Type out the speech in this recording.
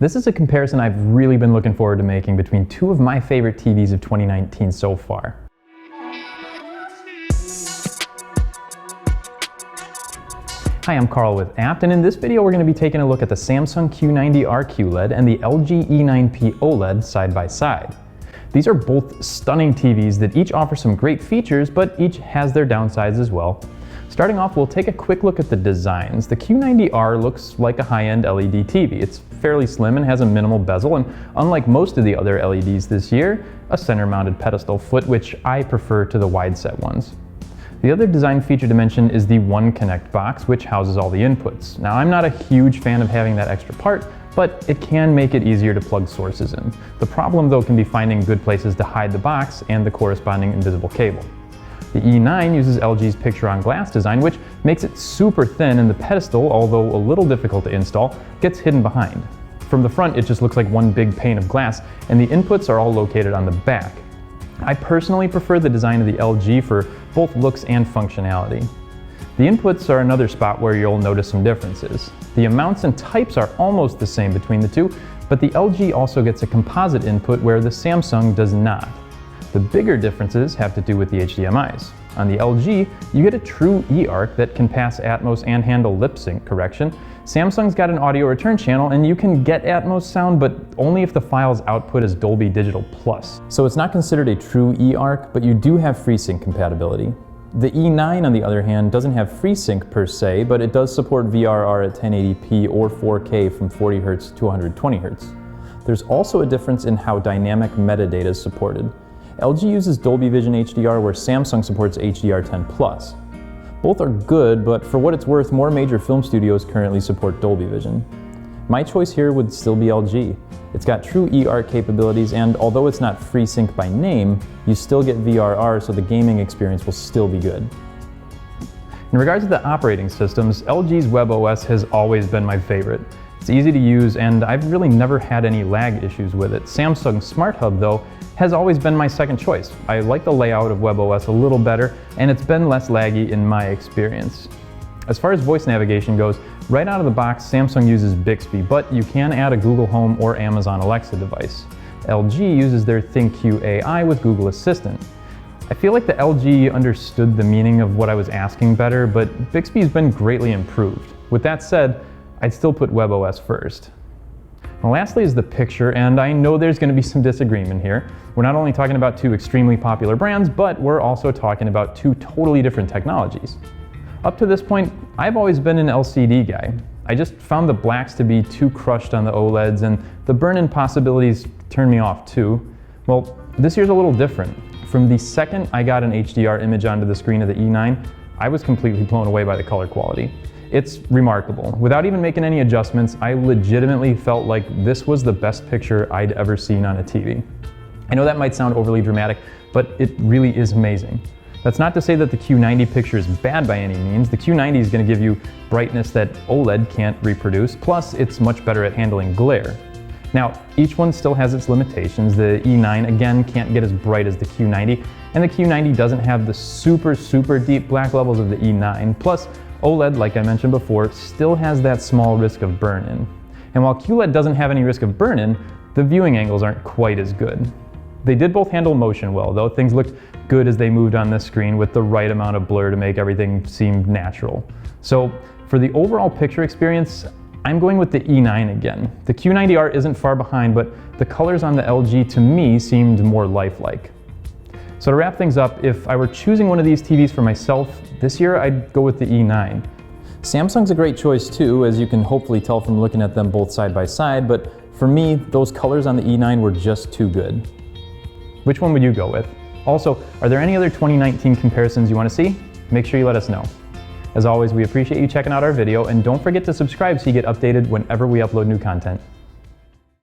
This is a comparison I've really been looking forward to making between two of my favorite TVs of 2019 so far. Hi, I'm Carl with Apt, and in this video we're going to be taking a look at the Samsung Q90R QLED and the LG E9P OLED side by side. These are both stunning TVs that each offer some great features, but each has their downsides as well. Starting off, we'll take a quick look at the designs. The Q90R looks like a high-end LED TV. It's fairly slim and has a minimal bezel, and unlike most of the other LEDs this year, a center-mounted pedestal foot, which I prefer to the wide-set ones. The other design feature to mention is the One Connect box, which houses all the inputs. Now, I'm not a huge fan of having that extra part, but it can make it easier to plug sources in. The problem, though, can be finding good places to hide the box and the corresponding invisible cable. The E9 uses LG's picture-on-glass design, which makes it super thin, and the pedestal, although a little difficult to install, gets hidden behind. From the front, it just looks like one big pane of glass, and the inputs are all located on the back. I personally prefer the design of the LG for both looks and functionality. The inputs are another spot where you'll notice some differences. The amounts and types are almost the same between the two, but the LG also gets a composite input where the Samsung does not. The bigger differences have to do with the HDMIs. On the LG, you get a true eARC that can pass Atmos and handle lip sync correction. Samsung's got an audio return channel, and you can get Atmos sound, but only if the file's output is Dolby Digital Plus. So it's not considered a true eARC, but you do have FreeSync compatibility. The E9, on the other hand, doesn't have FreeSync per se, but it does support VRR at 1080p or 4K from 40Hz to 120Hz. There's also a difference in how dynamic metadata is supported. LG uses Dolby Vision HDR, where Samsung supports HDR10+. Both are good, but for what it's worth, more major film studios currently support Dolby Vision. My choice here would still be LG. It's got true eARC capabilities, and although it's not FreeSync by name, you still get VRR, so the gaming experience will still be good. In regards to the operating systems, LG's WebOS has always been my favorite. It's easy to use, and I've really never had any lag issues with it. Samsung Smart Hub, though, has always been my second choice. I like the layout of WebOS a little better, and it's been less laggy in my experience. As far as voice navigation goes, right out of the box, Samsung uses Bixby, but you can add a Google Home or Amazon Alexa device. LG uses their ThinQ AI with Google Assistant. I feel like the LG understood the meaning of what I was asking better, but Bixby's been greatly improved. With that said, I'd still put WebOS first. Now, lastly is the picture, and I know there's going to be some disagreement here. We're not only talking about two extremely popular brands, but we're also talking about two totally different technologies. Up to this point, I've always been an LCD guy. I just found the blacks to be too crushed on the OLEDs, and the burn-in possibilities turned me off too. Well, this year's a little different. From the second I got an HDR image onto the screen of the E9, I was completely blown away by the color quality. It's remarkable. Without even making any adjustments, I legitimately felt like this was the best picture I'd ever seen on a TV. I know that might sound overly dramatic, but it really is amazing. That's not to say that the Q90 picture is bad by any means. The Q90 is going to give you brightness that OLED can't reproduce, plus it's much better at handling glare. Now, each one still has its limitations. The E9, again, can't get as bright as the Q90, and the Q90 doesn't have the super deep black levels of the E9. Plus, OLED, like I mentioned before, still has that small risk of burn-in. And while QLED doesn't have any risk of burn-in, the viewing angles aren't quite as good. They did both handle motion well, though. Things looked good as they moved on the screen with the right amount of blur to make everything seem natural. So for the overall picture experience, I'm going with the E9 again. The Q90R isn't far behind, but the colors on the LG to me seemed more lifelike. So to wrap things up, if I were choosing one of these TVs for myself this year, I'd go with the E9. Samsung's a great choice too, as you can hopefully tell from looking at them both side by side, but for me, those colors on the E9 were just too good. Which one would you go with? Also, are there any other 2019 comparisons you want to see? Make sure you let us know. As always, we appreciate you checking out our video, and don't forget to subscribe so you get updated whenever we upload new content.